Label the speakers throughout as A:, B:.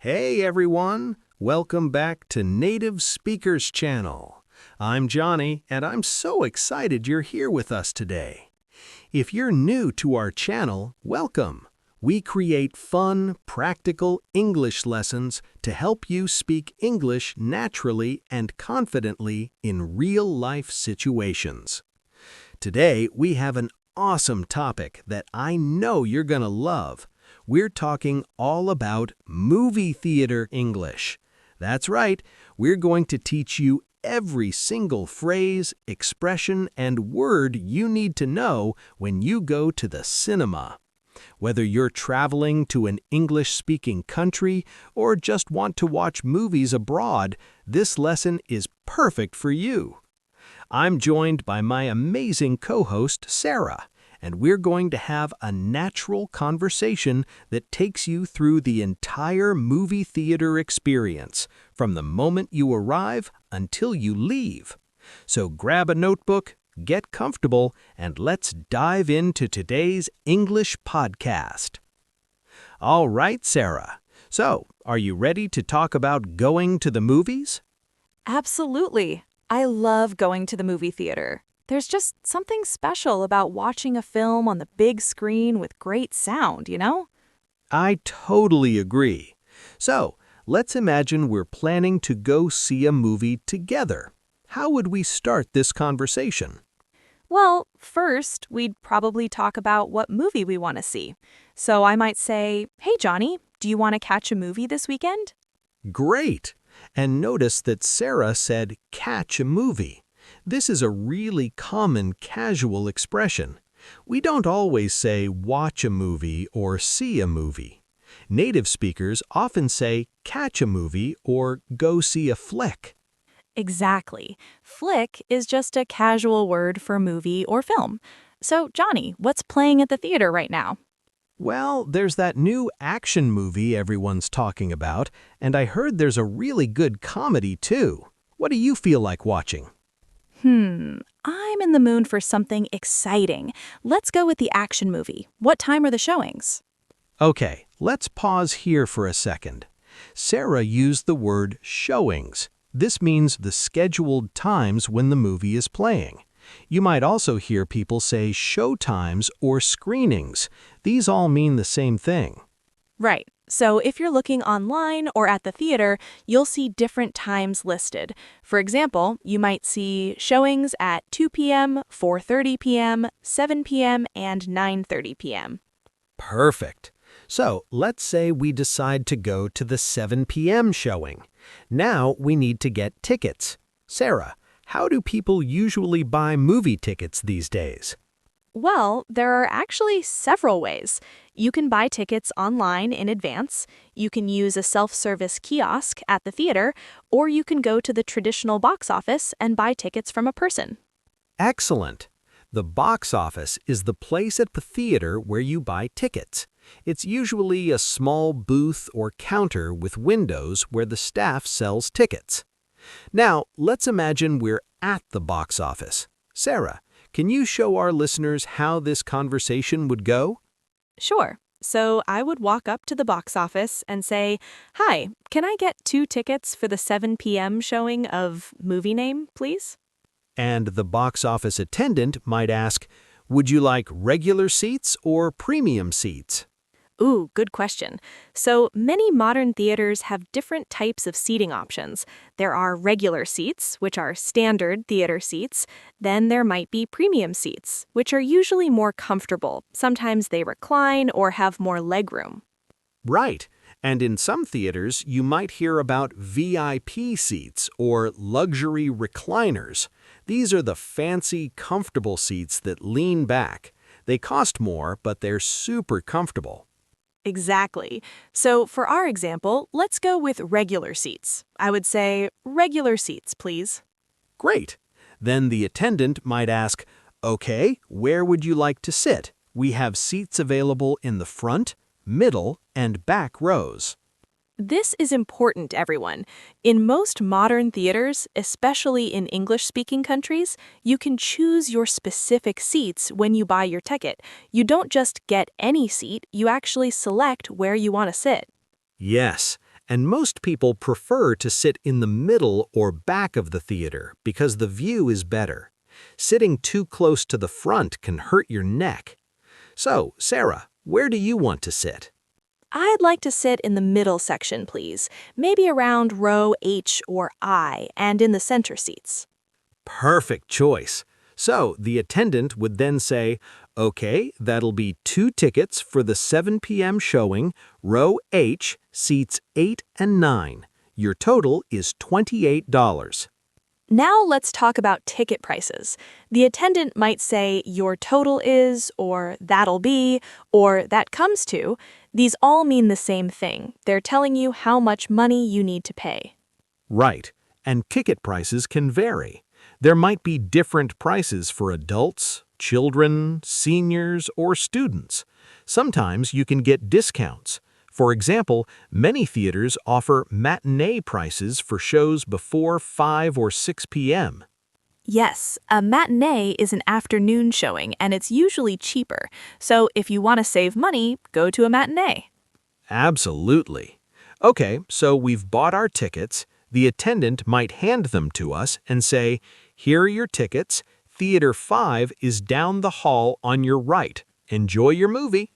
A: Hey everyone, welcome back to Native Speakers Channel. I'm Johnny, and I'm so excited you're here with us today. If you're new to our channel, welcome. We create fun, practical English lessons to help you speak English naturally and confidently in real-life situations. Today, we have an awesome topic that I know you're gonna love. We're talking all about movie theater English. That's right, we're going to teach you every single phrase, expression, and word you need to know when you go to the cinema. Whether you're traveling to an English-speaking country or just want to watch movies abroad, this lesson is perfect for you. I'm joined by my amazing co-host, Sarah, and we're going to have a natural conversation that takes you through the entire movie theater experience, from the moment you arrive until you leave. So grab a notebook, get comfortable, and let's dive into today's English podcast. All right, Sarah. So, are you ready to talk about going to the movies?
B: Absolutely. I love going to the movie theater. There's just something special about watching a film on the big screen with great sound, you know?
A: I totally agree. So, let's imagine we're planning to go see a movie together. How would we start this conversation?
B: Well, first, we'd probably talk about what movie we want to see. So I might say, "Hey, Johnny, do you want to catch a movie this weekend?"
A: Great! And notice that Sarah said catch a movie. This is a really common casual expression. We don't always say watch a movie or see a movie. Native speakers often say catch a movie or go see a flick.
B: Exactly. Flick is just a casual word for movie or film. So, Johnny, what's playing at the theater right now?
A: Well, there's that new action movie everyone's talking about, and I heard there's a really good comedy too. What do you feel like watching?
B: I'm in the mood for something exciting. Let's go with the action movie. What time are the showings?
A: Okay, let's pause here for a second. Sarah used the word showings. This means the scheduled times when the movie is playing. You might also hear people say show times or screenings. These all mean the same thing.
B: Right. So if you're looking online or at the theater, you'll see different times listed. For example, you might see showings at 2 p.m., 4:30 p.m., 7 p.m., and 9:30 p.m.
A: Perfect. So let's say we decide to go to the 7 p.m. showing. Now we need to get tickets. Sarah, how do people usually buy movie tickets these days?
B: Well, there are actually several ways. You can buy tickets online in advance, you can use a self-service kiosk at the theater, or you can go to the traditional box office and buy tickets from a person.
A: Excellent. The box office is the place at the theater where you buy tickets. It's usually a small booth or counter with windows where the staff sells tickets. Now, let's imagine we're at the box office. Sarah, can you show our listeners how this conversation would go?
B: Sure. So I would walk up to the box office and say, "Hi, can I get 2 tickets for the 7 p.m. showing of movie name, please?"
A: And the box office attendant might ask, would you like regular seats or premium seats?
B: Ooh, good question. So many modern theaters have different types of seating options. There are regular seats, which are standard theater seats. Then there might be premium seats, which are usually more comfortable. Sometimes they recline or have more legroom.
A: Right. And in some theaters, you might hear about VIP seats or luxury recliners. These are the fancy, comfortable seats that lean back. They cost more, but they're super comfortable.
B: Exactly. So for our example, let's go with regular seats. I would say, "Regular seats, please."
A: Great. Then the attendant might ask, okay, where would you like to sit? We have seats available in the front, middle, and back rows.
B: This is important, everyone. In most modern theaters, especially in English-speaking countries, you can choose your specific seats when you buy your ticket. You don't just get any seat, you actually select where you want to sit.
A: Yes, And most people prefer to sit in the middle or back of the theater because the view is better. Sitting too close to the front can hurt your neck. So, Sarah, where do you want to sit?
B: I'd like to sit in the middle section, please. Maybe around row H or I and in the center seats.
A: Perfect choice. So, the attendant would then say, "Okay, that'll be 2 tickets for the 7 p.m. showing, row H, seats 8 and 9. Your total is $28.
B: Now let's talk about ticket prices. The attendant might say your total is, or that'll be, or that comes to. These all mean the same thing. They're telling you how much money you need to pay.
A: Right, and ticket prices can vary. There might be different prices for adults, children, seniors, or students. Sometimes you can get discounts. For example, many theaters offer matinee prices for shows before 5 or 6 p.m.
B: Yes, a matinee is an afternoon showing and it's usually cheaper. So if you want to save money, go to a matinee.
A: Absolutely. Okay, so we've bought our tickets. The attendant might hand them to us and say, "Here are your tickets. Theater 5 is down the hall on your right. Enjoy your movie."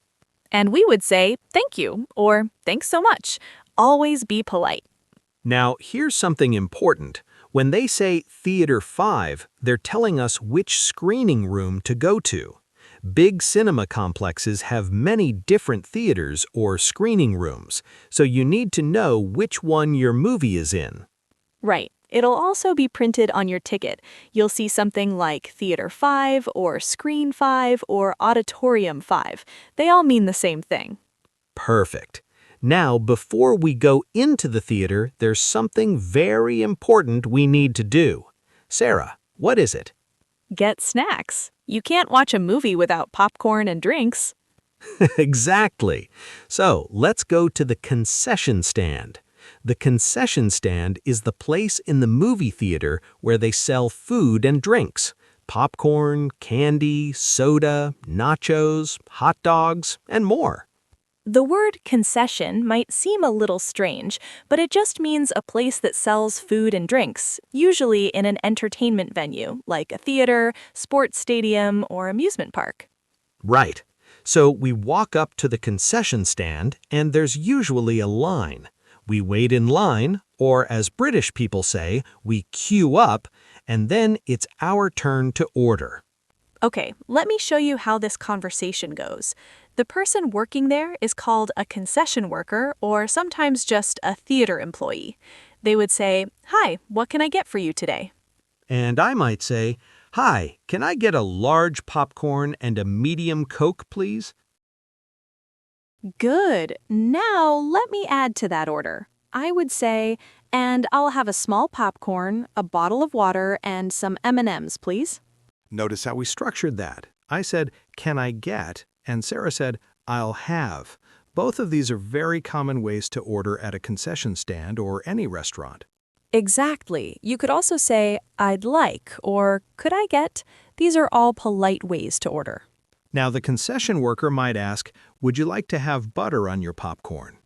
B: And we would say, thank you, or thanks so much. Always be polite.
A: Now, here's something important. When they say Theater 5, they're telling us which screening room to go to. Big cinema complexes have many different theaters or screening rooms, so you need to know which one your movie is in.
B: Right. It'll also be printed on your ticket. You'll see something like Theater 5 or Screen 5 or Auditorium 5. They all mean the same thing.
A: Perfect. Now, before we go into the theater, there's something very important we need to do. Sarah, what is it?
B: Get snacks. You can't watch a movie without popcorn and drinks.
A: Exactly. So, let's go to the concession stand. The concession stand is the place in the movie theater where they sell food and drinks. Popcorn, candy, soda, nachos, hot dogs, and more.
B: The word concession might seem a little strange, but it just means a place that sells food and drinks, usually in an entertainment venue, like a theater, sports stadium, or amusement park.
A: Right. So we walk up to the concession stand, and there's usually a line. We wait in line, or as British people say, we queue up, and then it's our turn to order.
B: Okay, let me show you how this conversation goes. The person working there is called a concession worker or sometimes just a theater employee. They would say, "Hi, what can I get for you today?"
A: And I might say, "Hi, can I get a large popcorn and a medium Coke, please?"
B: Good. Now let me add to that order. I would say, "And I'll have a small popcorn, a bottle of water, and some M&Ms, please."
A: Notice how we structured that. I said, "Can I get?" And Sarah said, "I'll have." Both of these are very common ways to order at a concession stand or any restaurant.
B: Exactly. You could also say, "I'd like," or "Could I get?" These are all polite ways to order.
A: Now, the concession worker might ask, "Would you like to have butter on your popcorn?"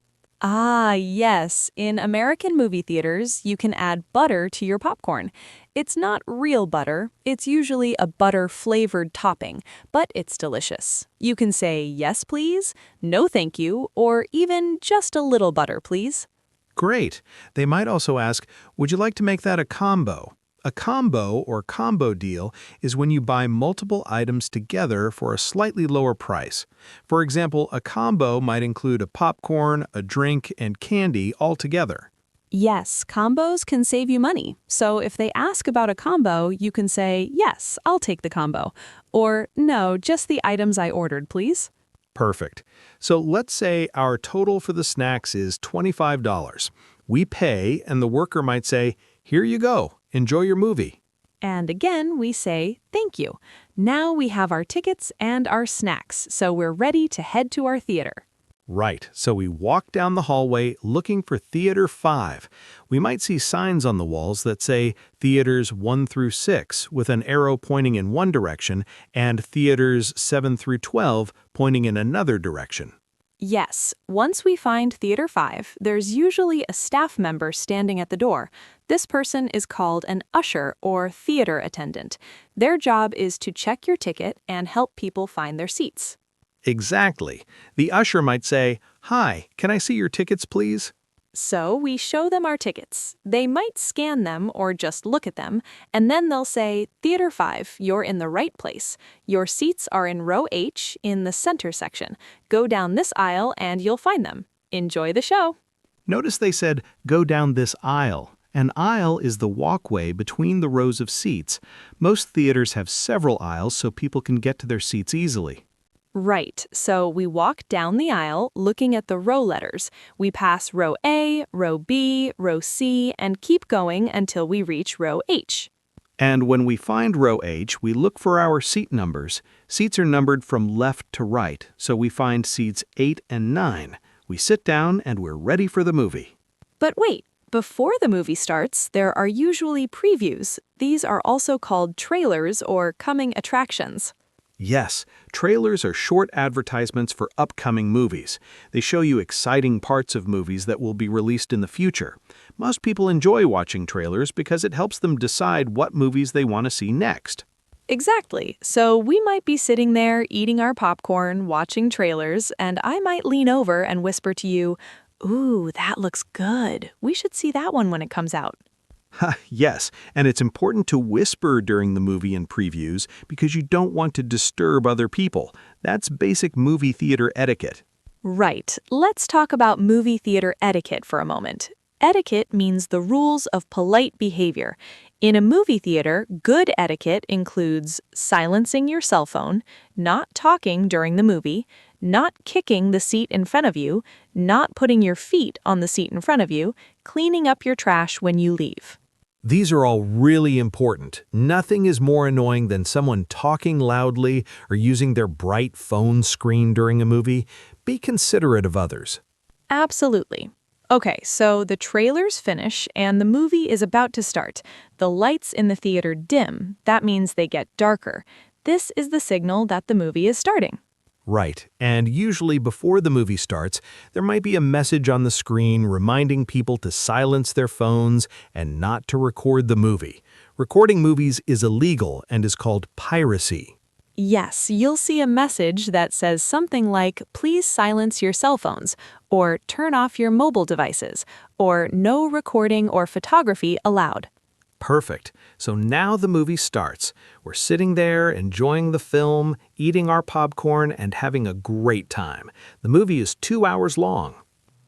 B: Ah, yes. In American movie theaters, you can add butter to your popcorn. It's not real butter. It's usually a butter-flavored topping, but it's delicious. You can say, "Yes, please," "No, thank you," or even "Just a little butter, please."
A: Great. They might also ask, "Would you like to make that a combo?" A combo or combo deal is when you buy multiple items together for a slightly lower price. For example, a combo might include a popcorn, a drink, and candy all together.
B: Yes, combos can save you money. So if they ask about a combo, you can say, "Yes, I'll take the combo," or "No, just the items I ordered, please."
A: Perfect. So let's say our total for the snacks is $25. We pay, and the worker might say, "Here you go. Enjoy your movie."
B: And again, we say, "Thank you." Now we have our tickets and our snacks, so we're ready to head to our theater.
A: Right, so we walk down the hallway looking for Theater 5. We might see signs on the walls that say Theaters 1 through 6 with an arrow pointing in one direction and Theaters 7 through 12 pointing in another direction.
B: Yes, once we find Theater 5, there's usually a staff member standing at the door. This person is called an usher or theater attendant. Their job is to check your ticket and help people find their seats.
A: Exactly. The usher might say, "Hi, can I see your tickets, please?"
B: So we show them our tickets. They might scan them or just look at them, and then they'll say, Theater 5, you're in the right place. Your seats are in row H in the center section. Go down this aisle and you'll find them. Enjoy the show.
A: Notice they said, "Go down this aisle." An aisle is the walkway between the rows of seats. Most theaters have several aisles so people can get to their seats easily.
B: Right, so we walk down the aisle looking at the row letters. We pass row A, row B, row C, and keep going until we reach row H.
A: And when we find row H, we look for our seat numbers. Seats are numbered from left to right, so we find seats 8 and 9. We sit down and we're ready for the movie.
B: But wait, before the movie starts, there are usually previews. These are also called trailers or coming attractions.
A: Yes, trailers are short advertisements for upcoming movies. They show you exciting parts of movies that will be released in the future. Most people enjoy watching trailers because it helps them decide what movies they want to see next.
B: Exactly. So we might be sitting there eating our popcorn, watching trailers, and I might lean over and whisper to you, Ooh, that looks good. We should see that one when it comes out.
A: Yes, and it's important to whisper during the movie and previews because you don't want to disturb other people. That's basic movie theater etiquette.
B: Right. Let's talk about movie theater etiquette for a moment. Etiquette means the rules of polite behavior. In a movie theater, good etiquette includes silencing your cell phone, not talking during the movie, not kicking the seat in front of you, not putting your feet on the seat in front of you, cleaning up your trash when you leave.
A: These are all really important. Nothing is more annoying than someone talking loudly or using their bright phone screen during a movie. Be considerate of others.
B: Absolutely. Okay, so the trailers finish and the movie is about to start. The lights in the theater dim. That means they get darker. This is the signal that the movie is starting.
A: Right, and usually before the movie starts, there might be a message on the screen reminding people to silence their phones and not to record the movie. Recording movies is illegal and is called piracy.
B: Yes, you'll see a message that says something like, please silence your cell phones, or turn off your mobile devices, or no recording or photography allowed.
A: Perfect. So now the movie starts. We're sitting there, enjoying the film, eating our popcorn, and having a great time. The movie is 2 hours long.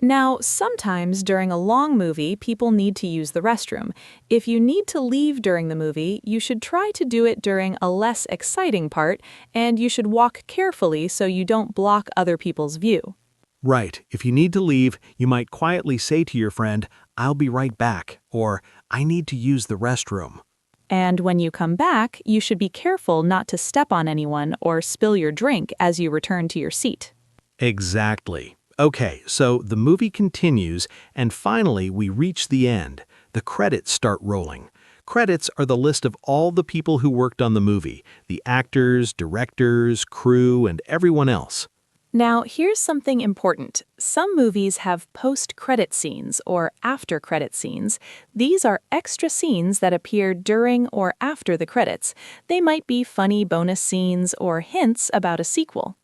B: Now, sometimes during a long movie, people need to use the restroom. If you need to leave during the movie, you should try to do it during a less exciting part, and you should walk carefully so you don't block other people's view.
A: Right. If you need to leave, you might quietly say to your friend, "I'll be right back," or "I need to use the restroom."
B: And when you come back, you should be careful not to step on anyone or spill your drink as you return to your seat.
A: Exactly. Okay, so the movie continues, and finally we reach the end. The credits start rolling. Credits are the list of all the people who worked on the movie, the actors, directors, crew, and everyone else.
B: Now, here's something important. Some movies have post-credit scenes or after-credit scenes. These are extra scenes that appear during or after the credits. They might be funny bonus scenes or hints about a sequel.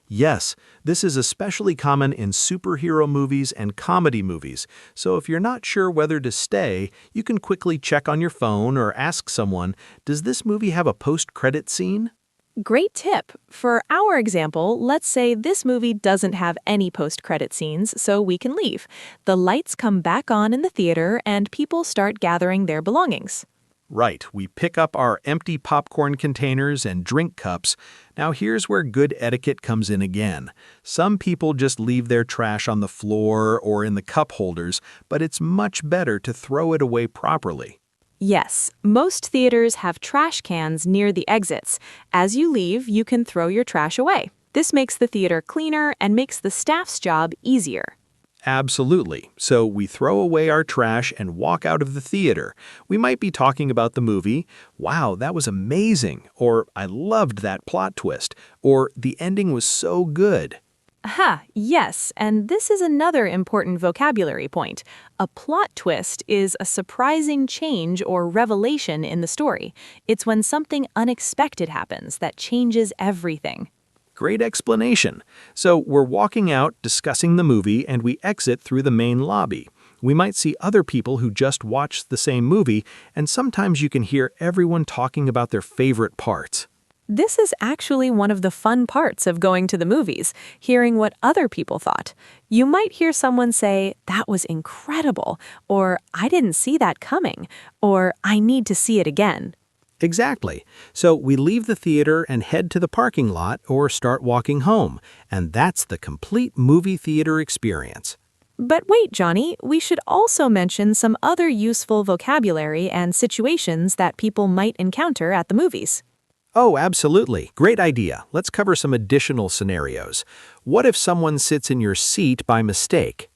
A: Yes, this is especially common in superhero movies and comedy movies, so if you're not sure whether to stay, you can quickly check on your phone or ask someone, "Does this movie have a post-credit scene?"
B: Great tip. For our example, let's say this movie doesn't have any post-credit scenes, so we can leave. The lights come back on in the theater and people start gathering their belongings.
A: Right, we pick up our empty popcorn containers and drink cups. Now here's where good etiquette comes in again. Some people just leave their trash on the floor or in the cup holders, but it's much better to throw it away properly.
B: Yes, most theaters have trash cans near the exits. As you leave, you can throw your trash away. This makes the theater cleaner and makes the staff's job easier.
A: Absolutely. So we throw away our trash and walk out of the theater. We might be talking about the movie, "Wow, that was amazing," or "I loved that plot twist," or "The ending was so good."
B: Aha, yes, and this is another important vocabulary point. A plot twist is a surprising change or revelation in the story. It's when something unexpected happens that changes everything.
A: Great explanation. So we're walking out, discussing the movie, and we exit through the main lobby. We might see other people who just watched the same movie, and sometimes you can hear everyone talking about their favorite parts.
B: This is actually one of the fun parts of going to the movies, hearing what other people thought. You might hear someone say, "That was incredible," or "I didn't see that coming," or "I need to see it again."
A: Exactly. So we leave the theater and head to the parking lot or start walking home, and that's the complete movie theater experience.
B: But wait, Johnny, we should also mention some other useful vocabulary and situations that people might encounter at the movies.
A: Oh, absolutely. Great idea. Let's cover some additional scenarios. What if someone sits in your seat by mistake?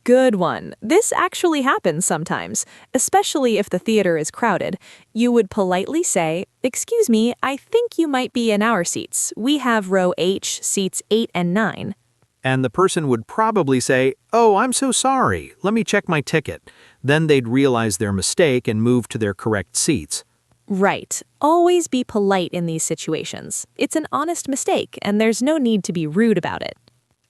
B: Good one. This actually happens sometimes, especially if the theater is crowded. You would politely say, "Excuse me, I think you might be in our seats. We have row H, seats 8 and 9.
A: And the person would probably say, "Oh, I'm so sorry. Let me check my ticket." Then they'd realize their mistake and move to their correct seats.
B: Right. Always be polite in these situations. It's an honest mistake, and there's no need to be rude about it.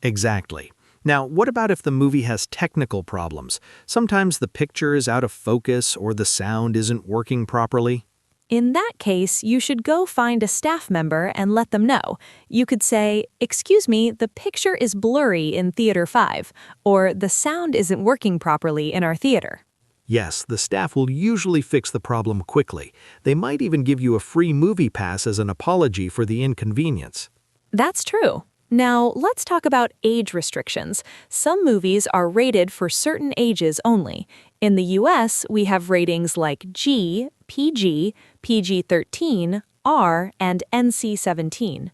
A: Exactly. Now, what about if the movie has technical problems? Sometimes the picture is out of focus or the sound isn't working properly.
B: In that case, you should go find a staff member and let them know. You could say, "Excuse me, the picture is blurry in Theater 5, or the sound isn't working properly in our theater."
A: Yes, the staff will usually fix the problem quickly. They might even give you a free movie pass as an apology for the inconvenience.
B: That's true. Now, let's talk about age restrictions. Some movies are rated for certain ages only. In the US, we have ratings like G, PG, PG-13, R, and NC-17.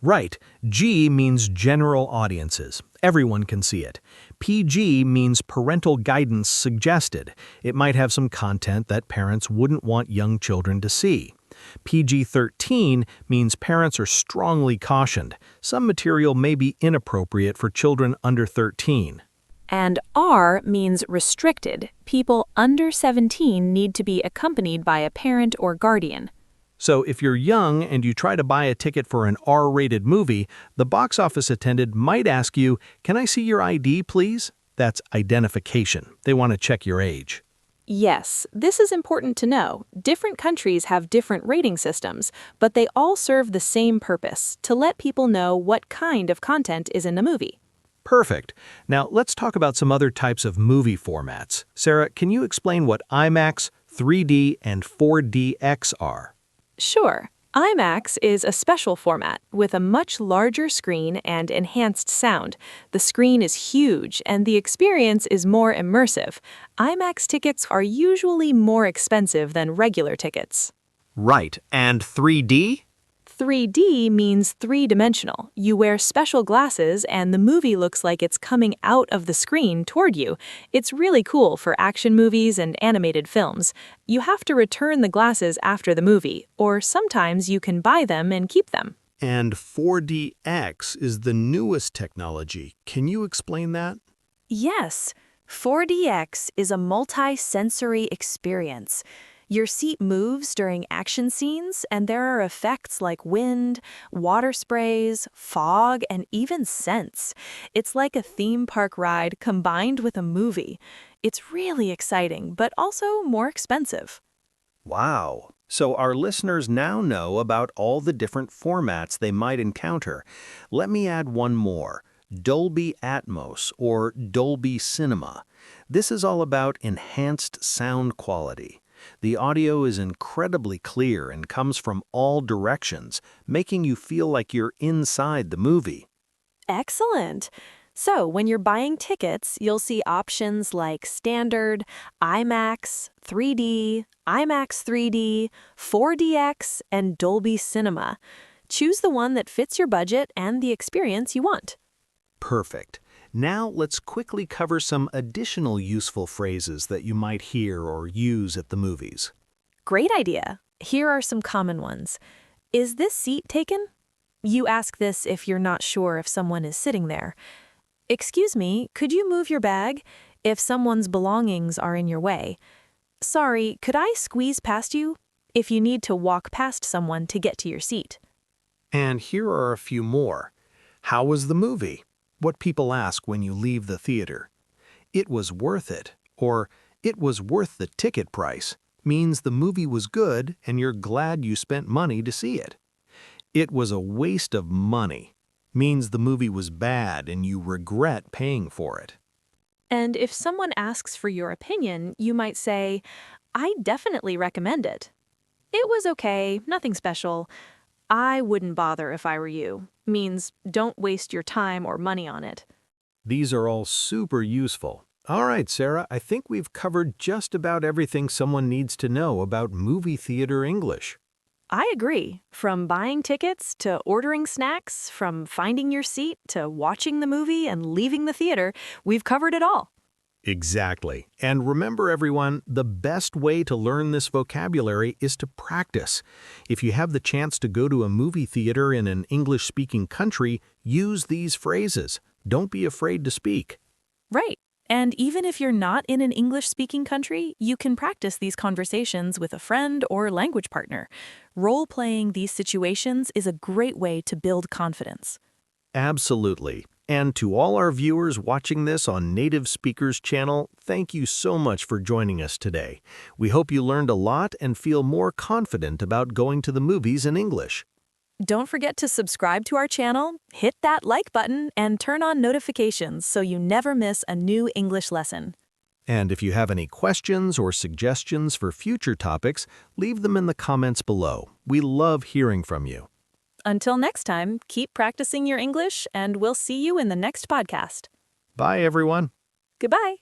A: Right, G means general audiences. Everyone can see it. PG means parental guidance suggested. It might have some content that parents wouldn't want young children to see. PG-13 means parents are strongly cautioned. Some material may be inappropriate for children under 13.
B: And R means restricted. People under 17 need to be accompanied by a parent or guardian.
A: So if you're young and you try to buy a ticket for an R-rated movie, the box office attendant might ask you, "Can I see your ID, please?" That's identification. They want to check your age.
B: Yes, this is important to know. Different countries have different rating systems, but they all serve the same purpose, to let people know what kind of content is in a movie.
A: Perfect. Now let's talk about some other types of movie formats. Sarah, can you explain what IMAX, 3D, and 4DX are?
B: Sure. IMAX is a special format with a much larger screen and enhanced sound. The screen is huge and the experience is more immersive. IMAX tickets are usually more expensive than regular tickets.
A: Right. And 3D?
B: 3D means three-dimensional. You wear special glasses and the movie looks like it's coming out of the screen toward you. It's really cool for action movies and animated films. You have to return the glasses after the movie, or sometimes you can buy them and keep them.
A: And 4DX is the newest technology. Can you explain that?
C: Yes, 4DX is a multi-sensory experience. Your seat moves during action scenes, and there are effects like wind, water sprays, fog, and even scents. It's like a theme park ride combined with a movie. It's really exciting, but also more expensive.
A: Wow. So our listeners now know about all the different formats they might encounter. Let me add one more. Dolby Atmos or Dolby Cinema. This is all about enhanced sound quality. The audio is incredibly clear and comes from all directions, making you feel like you're inside the movie.
C: Excellent. So, when you're buying tickets, you'll see options like Standard, IMAX, 3D, IMAX 3D, 4DX, and Dolby Cinema. Choose the one that fits your budget and the experience you want.
A: Perfect. Now let's quickly cover some additional useful phrases that you might hear or use at the movies.
C: Great idea. Here are some common ones. Is this seat taken? You ask this if you're not sure if someone is sitting there. Excuse me, could you move your bag? If someone's belongings are in your way. Sorry, could I squeeze past you? If you need to walk past someone to get to your seat.
A: And here are a few more. How was the movie? What people ask when you leave the theater. It was worth it, or it was worth the ticket price, means the movie was good and you're glad you spent money to see it. It was a waste of money, means the movie was bad and you regret paying for it.
C: And if someone asks for your opinion, you might say, I definitely recommend it. It was okay, nothing special. I wouldn't bother if I were you, means don't waste your time or money on it.
A: These are all super useful. All right, Sarah, I think we've covered just about everything someone needs to know about movie theater English.
C: I agree. From buying tickets to ordering snacks, from finding your seat to watching the movie and leaving the theater, we've covered it all.
A: Exactly. And remember, everyone, the best way to learn this vocabulary is to practice. If you have the chance to go to a movie theater in an English-speaking country, use these phrases. Don't be afraid to speak.
C: Right. And even if you're not in an English-speaking country, you can practice these conversations with a friend or language partner. Role-playing these situations is a great way to build confidence.
A: Absolutely. And to all our viewers watching this on Native Speakers Channel, thank you so much for joining us today. We hope you learned a lot and feel more confident about going to the movies in English.
C: Don't forget to subscribe to our channel, hit that like button, and turn on notifications so you never miss a new English lesson.
A: And if you have any questions or suggestions for future topics, leave them in the comments below. We love hearing from you.
C: Until next time, keep practicing your English, and we'll see you in the next podcast.
A: Bye, everyone.
C: Goodbye.